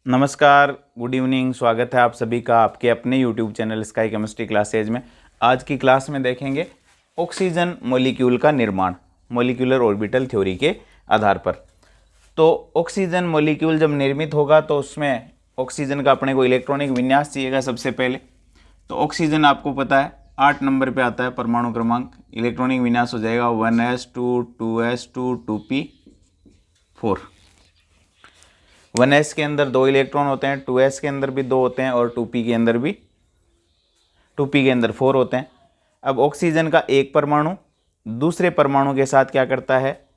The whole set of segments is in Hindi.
नमस्कार, गुड इवनिंग। स्वागत है आप सभी का आपके अपने YouTube channel sky chemistry classes में। आज की क्लास में देखेंगे ऑक्सीजन मॉलिक्यूल का निर्माण मॉलिक्यूलर ऑर्बिटल थ्योरी के आधार पर। तो ऑक्सीजन मॉलिक्यूल जब निर्मित होगा तो उसमें ऑक्सीजन का अपने को इलेक्ट्रॉनिक विन्यास चाहिएगा सबसे पहले। तो ऑक्सीजन आपको पता है 8 नंबर पे आता है परमाणु क्रमांक। इलेक्ट्रॉनिक विन्यास हो जाएगा 1s2 2s2 2p4। 1s के अंदर 2 इलेक्ट्रॉन होते हैं, 2s के अंदर भी 2 होते हैं और 2p के अंदर भी 2p के अंदर 4 होते हैं। अब ऑक्सीजन का एक परमाणु दूसरे परमाणु के साथ क्या करता है,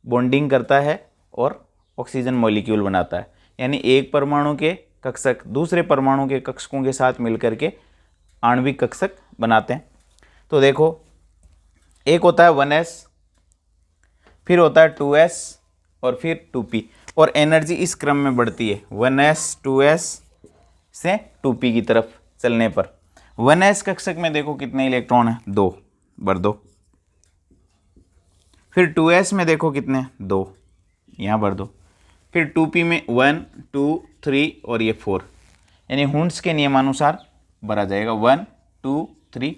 बॉन्डिंग करता है और ऑक्सीजन मॉलिक्यूल बनाता है। यानी एक परमाणु के कक्षक दूसरे परमाणु के कक्षकों के साथ मिलकर के आणविक कक्षक बनाते हैं। तो देखो, एक होता है 1s, फिर होता है 2s और फिर 2p, और एनर्जी इस क्रम में बढ़ती है 1s 2s से 2p की तरफ चलने पर। 1s कक्षक में देखो कितने इलेक्ट्रॉन है, 2, भर दो। फिर 2s में देखो कितने, 2, यहाँ भर दो। फिर 2p में 1 2 3 और ये 4, यानी हुंड्स के नियमानुसार भरा जाएगा 1 2 3।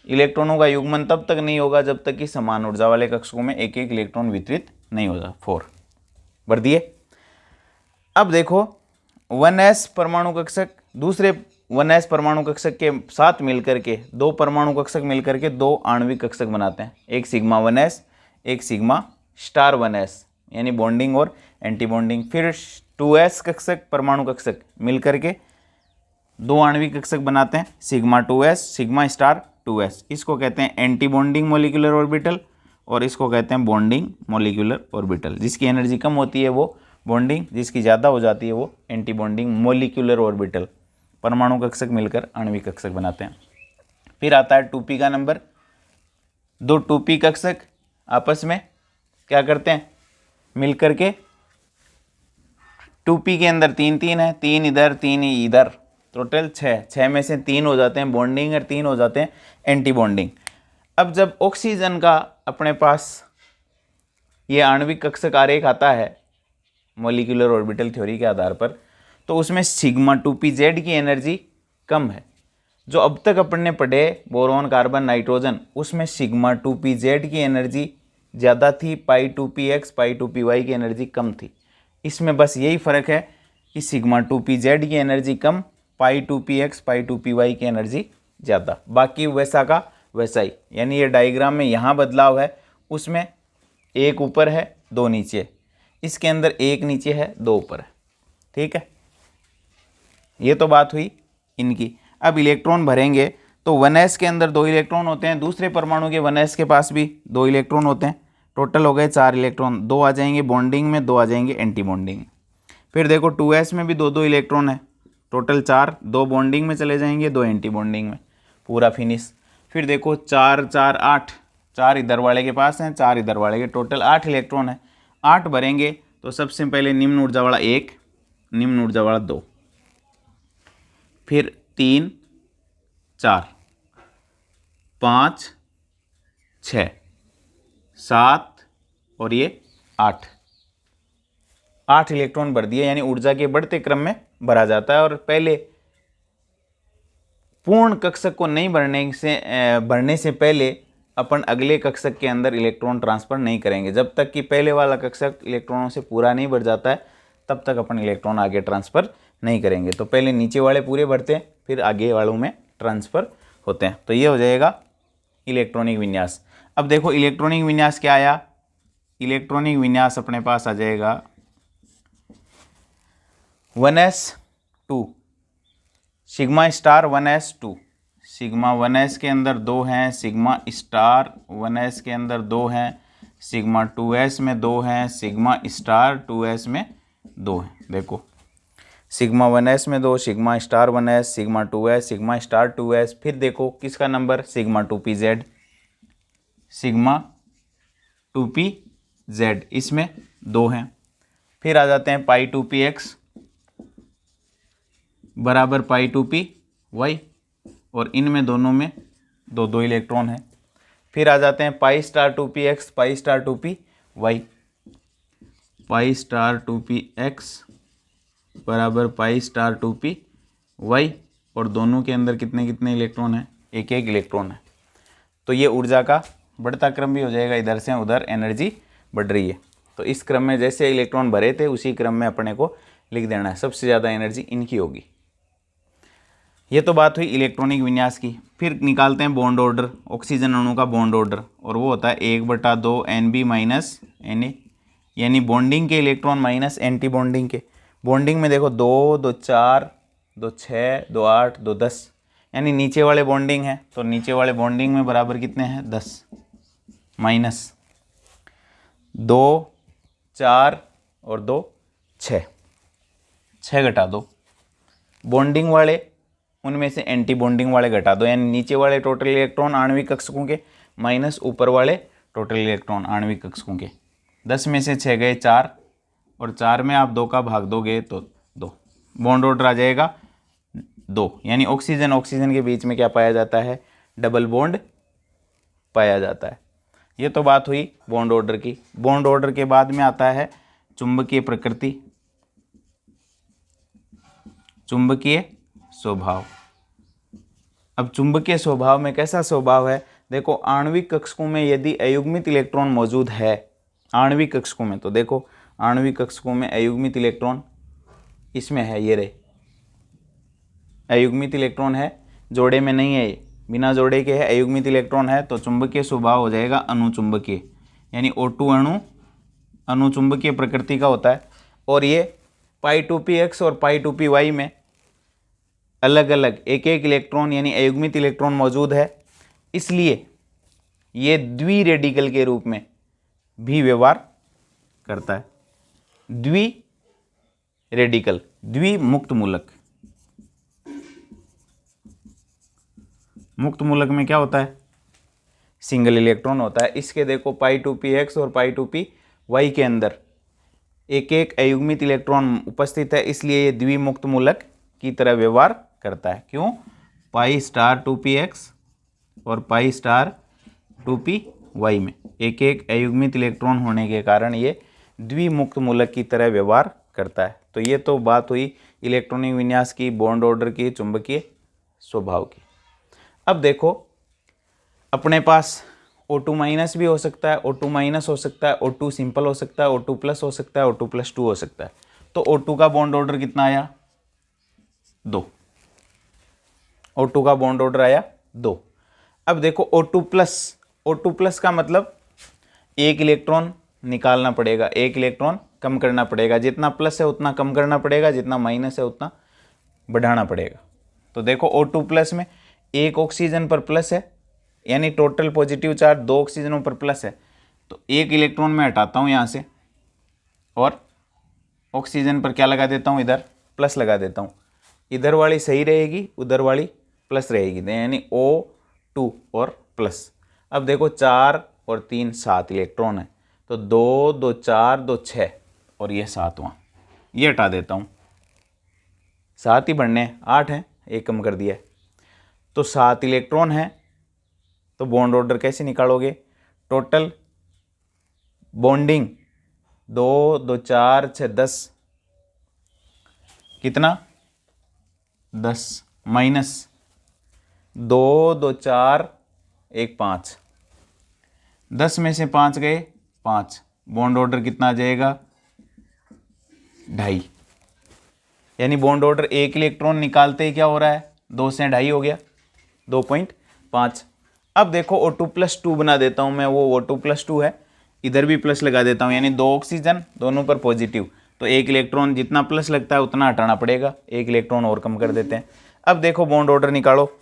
इलेक्ट्रॉनों का युग्मन तब तक नहीं होगा जब तक कि समान ऊर्जा वाले कक्षकों में एक एक इलेक्ट्रॉन वितरित नहीं होगा। 4 भर दिए। अब देखो 1s परमाणु कक्षक दूसरे 1s परमाणु कक्षक के साथ मिलकर के 2 परमाणु कक्षक मिलकर के 2 आणविक कक्षक बनाते हैं, एक सिग्मा 1s एक सिग्मा स्टार 1s, यानी बॉन्डिंग और एंटी बॉन्डिंग। फिर 2s कक्षक परमाणु कक्षक मिलकर के 2 आणविक कक्षक बनाते हैं, sigma 2s sigma star 2s। इसको कहते हैं एंटी बॉन्डिंग मॉलिक्यूलर ऑर्बिटल और इसको कहते हैं बॉन्डिंग मॉलिक्यूलर ऑर्बिटल। जिसकी एनर्जी कम होती है वो बॉन्डिंग, जिसकी ज़्यादा हो जाती है वो एंटी बॉन्डिंग मॉलिक्यूलर ऑर्बिटल। परमाणु कक्षक मिलकर आणविक कक्षक बनाते हैं। फिर आता है 2p का नंबर। 2 2p कक्षक आपस में क्या करते हैं, मिलकर के 2p के अंदर 3 3 है, 3 इधर 3 इधर, टोटल 6 में से 3 हो जाते हैं बॉन्डिंग और 3 हो जाते हैं एंटी बॉन्डिंग। अब जब ऑक्सीजन का अपने पास ये आणविक कक्षक आरेख आता है मॉलिक्यूलर ऑर्बिटल थ्योरी के आधार पर, तो उसमें सिग्मा 2pz की एनर्जी कम है। जो अब तक अपन ने पढ़े बोरॉन कार्बन नाइट्रोजन, उसमें सिग्मा 2pz की एनर्जी ज़्यादा थी, पाई 2px पाई 2py की एनर्जी कम थी। इसमें बस यही फ़र्क है कि सिग्मा 2pz की एनर्जी कम, पाई 2px पाई 2py की एनर्जी ज़्यादा। बाकी वैसा का वैसा ही, यानी ये डायग्राम में यहाँ बदलाव है, उसमें एक ऊपर है 2 नीचे, इसके अंदर एक नीचे है 2 ऊपर है। ठीक है, ये तो बात हुई इनकी। अब इलेक्ट्रॉन भरेंगे तो 1s के अंदर 2 इलेक्ट्रॉन होते हैं, दूसरे परमाणु के 1s के पास भी 2 इलेक्ट्रॉन होते हैं। टोटल हो गए 4 इलेक्ट्रॉन, 2 आ जाएंगे बॉन्डिंग में, 2 आ जाएंगे एंटी बॉन्डिंग में। फिर देखो 2s में भी 2 इलेक्ट्रॉन है, टोटल 4, 2 बॉन्डिंग में चले जाएंगे, 2 एंटी बॉन्डिंग में, पूरा फिनिश। फिर देखो 4 4 8, 4 इधर वाले के पास हैं, 4 इधर वाले के, टोटल 8 इलेक्ट्रॉन है। 8 भरेंगे तो सबसे पहले निम्न ऊर्जा वाला 1, निम्न ऊर्जा वाला 2, फिर 3 4 5 6 7 और ये 8 इलेक्ट्रॉन भर दिए। यानी ऊर्जा के बढ़ते क्रम में भरा जाता है, और पहले पूर्ण कक्षक को नहीं भरने से पहले अपन अगले कक्षक के अंदर इलेक्ट्रॉन ट्रांसफर नहीं करेंगे। जब तक कि पहले वाला कक्षक इलेक्ट्रॉनों से पूरा नहीं भर जाता है तब तक अपन इलेक्ट्रॉन आगे ट्रांसफ़र नहीं करेंगे। तो पहले नीचे वाले पूरे भरते हैं, फिर आगे वालों में ट्रांसफ़र होते हैं। तो ये हो जाएगा इलेक्ट्रॉनिक विन्यास। अब देखो इलेक्ट्रॉनिक विन्यास क्या आया, इलेक्ट्रॉनिक विन्यास अपने पास आ जाएगा 1s2 sigma star 1s2, sigma 1s के अंदर 2 हैं, सिग्मा स्टार 1s के अंदर 2 हैं, सिग्मा 2s में 2 हैं, सिग्मा स्टार 2s में 2 हैं। देखो सिग्मा 1s में 2, sigma star 1s, sigma 2s, sigma star 2s। फिर देखो किसका number, sigma 2pz, sigma 2pz, इसमें 2 हैं। फिर आ जाते हैं पाई 2px बराबर पाई 2py, और इनमें दोनों में 2 इलेक्ट्रॉन है। फिर आ जाते हैं pi star 2px pi star 2py, pi star 2px बराबर पाई स्टार 2p(y) और दोनों के अंदर कितने कितने इलेक्ट्रॉन हैं, एक एक इलेक्ट्रॉन है। तो ये ऊर्जा का बढ़ता क्रम भी हो जाएगा, इधर से उधर एनर्जी बढ़ रही है। तो इस क्रम में जैसे इलेक्ट्रॉन भरे थे उसी क्रम में अपने को लिख देना है, सबसे ज़्यादा एनर्जी इनकी होगी। ये तो बात हुई इलेक्ट्रॉनिक विन्यास की। फिर निकालते हैं बॉन्ड ऑर्डर, ऑक्सीजन अणु का बॉन्ड ऑर्डर, और वो होता है 1/2 NB माइनस Na, यानी बॉन्डिंग के इलेक्ट्रॉन माइनस एंटी बॉन्डिंग के। बॉन्डिंग में देखो 2, 2, 4, 2, 6, 2, 8, 2, 10, यानी नीचे वाले बॉन्डिंग है, तो नीचे वाले बॉन्डिंग में बराबर कितने हैं 10 माइनस 2, 4 और 2, 6, 6 घटा दो। बॉन्डिंग वाले उनमें से एंटी बॉन्डिंग वाले घटा दो, यानी नीचे वाले टोटल इलेक्ट्रॉन आणविक कक्षकों के माइनस ऊपर वाले टोटल इलेक्ट्रॉन आणविक कक्षकों के। 10 में से 6 गए 4, और 4 में आप 2 का भाग दोगे तो 2। बॉन्ड ऑर्डर आ जाएगा 2, यानी ऑक्सीजन ऑक्सीजन के बीच में क्या पाया जाता है, डबल बॉन्ड पाया जाता है। ये तो बात हुई बॉन्ड ऑर्डर की। बॉन्ड ऑर्डर के बाद में आता है चुंबकीय प्रकृति, चुंबकीय स्वभाव। अब चुंबकीय स्वभाव में कैसा स्वभाव है, देखो आणविक कक्षकों में यदि अयुग्मित इलेक्ट्रॉन मौजूद है, आणविक कक्षकों में, तो देखो आणविक कक्षकों में अयुग्मित इलेक्ट्रॉन इसमें है, ये रहे अयुग्मित इलेक्ट्रॉन है, जोड़े में नहीं है, ये बिना जोड़े के है, अयुग्मित इलेक्ट्रॉन है, तो चुंबकीय स्वभाव हो जाएगा अनुचुंबकीय, यानी O2 अणु अनुचुंबकीय प्रकृति का होता है। और ये π2px और π2py में अलग अलग एक एक इलेक्ट्रॉन यानी अयुग्मित इलेक्ट्रॉन मौजूद है, इसलिए ये द्वि रेडिकल के रूप में भी व्यवहार करता है। द्वि रेडिकल, द्वि मुक्त मूलक। मुक्त मूलक में क्या होता है, सिंगल इलेक्ट्रॉन होता है। इसके देखो π2px और π2py के अंदर एक एक अयुग्मित इलेक्ट्रॉन उपस्थित है, इसलिए ये द्विमुक्त मूलक की तरह व्यवहार करता है। क्यों, π*2px और π*2py में एक एक अयुग्मित इलेक्ट्रॉन होने के कारण ये द्विमुक्त मूलक की तरह व्यवहार करता है। तो ये तो बात हुई इलेक्ट्रॉनिक विन्यास की, बॉन्ड ऑर्डर की, चुंबकीय स्वभाव की। अब देखो अपने पास O2 माइनस भी हो सकता है, O2 माइनस हो सकता है, O2 सिंपल हो सकता है, O2 प्लस हो सकता है, O2 प्लस 2 हो सकता है। तो O2 का बॉन्ड ऑर्डर कितना आया, 2। O2 का बॉन्ड ऑर्डर आया 2। अब देखो O2 प्लस का मतलब एक इलेक्ट्रॉन निकालना पड़ेगा, एक इलेक्ट्रॉन कम करना पड़ेगा। जितना प्लस है उतना कम करना पड़ेगा, जितना माइनस है उतना बढ़ाना पड़ेगा। तो देखो O2 प्लस में एक ऑक्सीजन पर प्लस है, यानी टोटल पॉजिटिव चार्ज 2 ऑक्सीजनों पर प्लस है, तो एक इलेक्ट्रॉन मैं हटाता हूँ यहाँ से और ऑक्सीजन पर क्या लगा देता हूँ, इधर प्लस लगा देता हूँ। इधर वाली सही रहेगी, उधर वाली प्लस रहेगी, यानी O2 और प्लस। अब देखो 4 और 3 7 इलेक्ट्रॉन है, तो 2 2 4 2 6 और ये 7वां, ये हटा देता हूँ। 7 ही बढ़ने, 8 है, एक कम कर दिया है, तो 7 इलेक्ट्रॉन है। तो बॉन्ड ऑर्डर कैसे निकालोगे, टोटल बॉन्डिंग 2 2 4 6 10, कितना 10 माइनस 2 2 4 1 5, 10 में से 5 गए 5, बॉन्ड ऑर्डर कितना आ जाएगा 2.5, यानी बॉन्ड ऑर्डर एक इलेक्ट्रॉन निकालते ही क्या हो रहा है, 2 से 2.5 हो गया, 2.5। अब देखो O2 प्लस 2 बना देता हूँ मैं, वो O2 प्लस 2 है, इधर भी प्लस लगा देता हूँ, यानी 2 ऑक्सीजन दोनों पर पॉजिटिव, तो एक इलेक्ट्रॉन जितना प्लस लगता है उतना हटाना पड़ेगा, एक इलेक्ट्रॉन और कम कर देते हैं। अब देखो बॉन्ड ऑर्डर निकालो,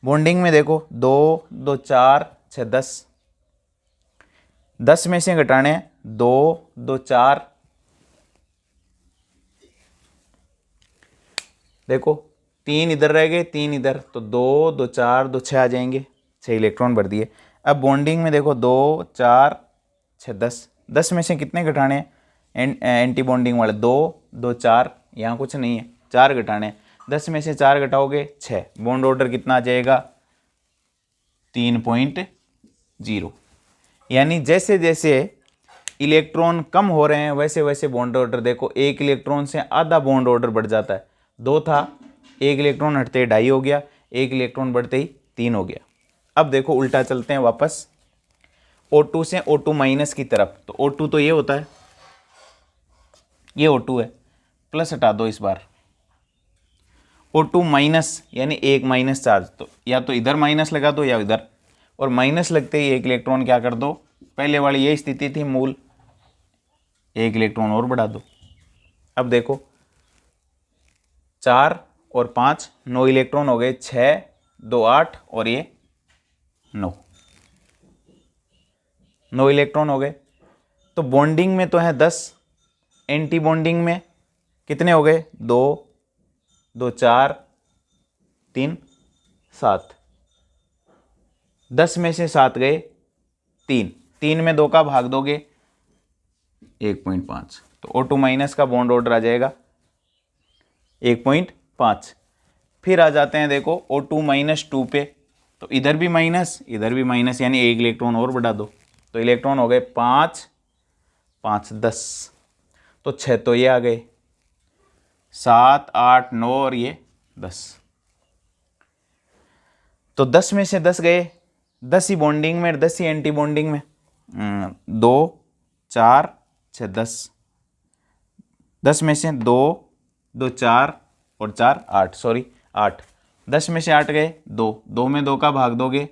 बॉन्डिंग में देखो 2 2 4 6 10, 10 में से घटाने 2 2 4, देखो 3 इधर रह गए 3 इधर, तो 2 2 4 2 6 आ जाएंगे, 6 इलेक्ट्रॉन भर दिए। अब बॉन्डिंग में देखो 2 4 6 10, 10 में से कितने घटाने हैं, एंटी बॉन्डिंग वाले 2 2 4, यहाँ कुछ नहीं है, 4 घटाने, 10 में से 4 घटाओगे 6, बॉन्ड ऑर्डर कितना आ जाएगा 3.0। यानी जैसे जैसे इलेक्ट्रॉन कम हो रहे हैं वैसे वैसे बॉन्ड ऑर्डर देखो, एक इलेक्ट्रॉन से आधा बॉन्ड ऑर्डर बढ़ जाता है। 2 था, एक इलेक्ट्रॉन हटते ही 2.5 हो गया, एक इलेक्ट्रॉन बढ़ते ही 3 हो गया। अब देखो उल्टा चलते हैं वापस O2 से O2 माइनस की तरफ। तो O2 तो ये होता है, ये O2 है, प्लस हटा दो इस बार। O2 माइनस यानी एक माइनस चार्ज, तो या तो इधर माइनस लगा दो या इधर, और माइनस लगते ही एक इलेक्ट्रॉन क्या कर दो, पहले वाली ये स्थिति थी मूल, एक इलेक्ट्रॉन और बढ़ा दो। अब देखो 4 और 5 9 इलेक्ट्रॉन हो गए, 6 2 8 और ये 9 इलेक्ट्रॉन हो गए। तो बॉन्डिंग में तो है 10, एंटी बॉन्डिंग में कितने हो गए, 2 2 4 3 7, 10 में से 7 गए 3, 3 में 2 का भाग दोगे 1.5, तो O2 माइनस का बॉन्ड ऑर्डर आ जाएगा 1.5। फिर आ जाते हैं देखो O2 माइनस 2 पे, तो इधर भी माइनस इधर भी माइनस, यानी एक इलेक्ट्रॉन और बढ़ा दो, तो इलेक्ट्रॉन हो गए 5 5 10, तो 6 तो ये आ गए, 7 8 9 और ये 10, तो 10 में से 10 गए, 10 ही बॉन्डिंग में 10 ही एंटी बॉन्डिंग में, 2 4 6 10, 10 में से 2 2 4 और 4 8, सॉरी 8, 10 में से 8 गए 2, 2 में 2 का भाग दोगे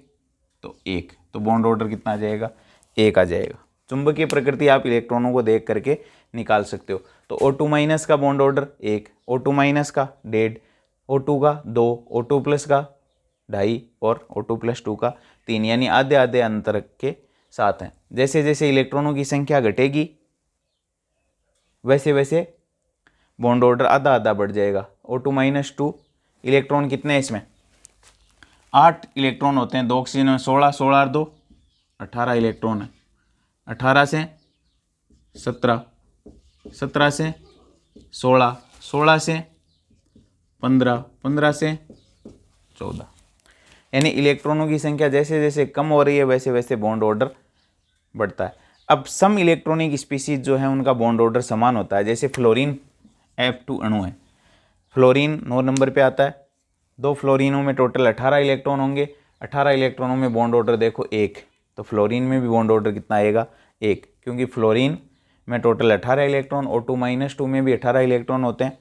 तो 1, तो बॉन्ड ऑर्डर कितना आ जाएगा, 1 आ जाएगा। चुंबकीय प्रकृति आप इलेक्ट्रॉनों को देख करके निकाल सकते हो। तो O2 माइनस का बॉन्ड ऑर्डर 1, O2 माइनस का 1.5, O2 का 2, O2 प्लस का 2.5 और O2 प्लस 2 का 3, यानी आधे आधे अंतर के साथ हैं। जैसे जैसे इलेक्ट्रॉनों की संख्या घटेगी वैसे वैसे बॉन्ड ऑर्डर आधा आधा बढ़ जाएगा। O2 माइनस 2 इलेक्ट्रॉन कितने हैं इसमें, 8 इलेक्ट्रॉन होते हैं, 2 ऑक्सीजन में 16, 16 और 2 18 इलेक्ट्रॉन है, 18 से 17, 17 से 16, 16 से 15, 15 से 14, यानी इलेक्ट्रॉनों की संख्या जैसे जैसे कम हो रही है वैसे वैसे बॉन्ड ऑर्डर बढ़ता है। अब सम इलेक्ट्रॉनिक स्पीसीज जो है उनका बॉन्ड ऑर्डर समान होता है। जैसे फ्लोरीन F2 अणु है, फ्लोरीन 9 नंबर पे आता है, 2 फ्लोरीनों में टोटल 18 इलेक्ट्रॉन होंगे, 18 इलेक्ट्रॉनों में बॉन्ड ऑर्डर देखो 1, तो फ्लोरीन में भी बॉन्ड ऑर्डर कितना आएगा 1, क्योंकि फ्लोरीन में टोटल 18 इलेक्ट्रॉन, O2 माइनस 2 में भी 18 इलेक्ट्रॉन होते हैं,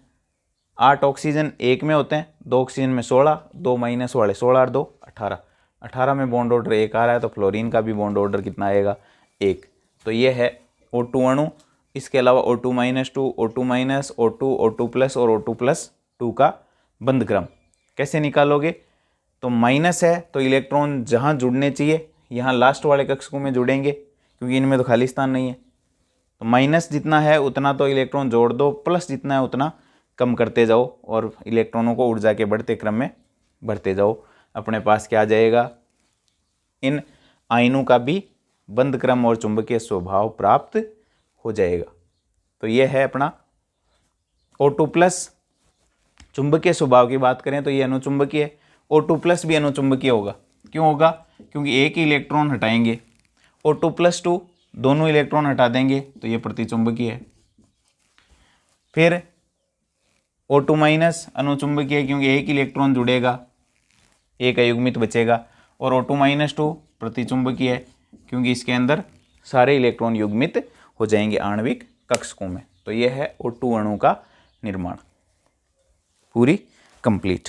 8 ऑक्सीजन 1 में होते हैं, 2 ऑक्सीजन में 16, 2 माइनस वाले 16 और 2 18, 18 में बॉन्ड ऑर्डर 1 आ रहा है, तो फ्लोरीन का भी बॉन्ड ऑर्डर कितना आएगा 1। तो ये है O2 अणु। इसके अलावा O2 minus 2, O2 minus, O2, O2 plus और O2 प्लस 2 का बंध क्रम कैसे निकालोगे, तो माइनस है तो इलेक्ट्रॉन जहाँ जुड़ने चाहिए यहाँ लास्ट वाले कक्षकों में जुड़ेंगे, क्योंकि इनमें तो खाली स्थान नहीं है, तो माइनस जितना है उतना तो इलेक्ट्रॉन जोड़ दो, प्लस जितना है उतना कम करते जाओ, और इलेक्ट्रॉनों को ऊर्जा के बढ़ते क्रम में भरते जाओ। अपने पास क्या आ जाएगा, इन आयनों का भी बंध क्रम और चुंबकीय स्वभाव प्राप्त हो जाएगा। तो यह है अपना O2 प्लस। चुंबकीय स्वभाव की बात करें तो ये अनुचुंबकीय है, O2 प्लस भी अनुचुंबकीय होगा। क्यों होगा, क्योंकि एक ही इलेक्ट्रॉन हटाएंगे, O2 प्लस 2 दोनों इलेक्ट्रॉन हटा देंगे तो ये प्रतिचुंबकीय है। फिर O2 माइनस अनुचुंबकीय है, क्योंकि एक इलेक्ट्रॉन जुड़ेगा, एक अयुग्मित बचेगा, और O2 माइनस 2 प्रतिचुंबकीय है, क्योंकि इसके अंदर सारे इलेक्ट्रॉन युग्मित हो जाएंगे आणविक कक्षकों में। तो यह है O2 अणु का निर्माण, पूरी कंप्लीट।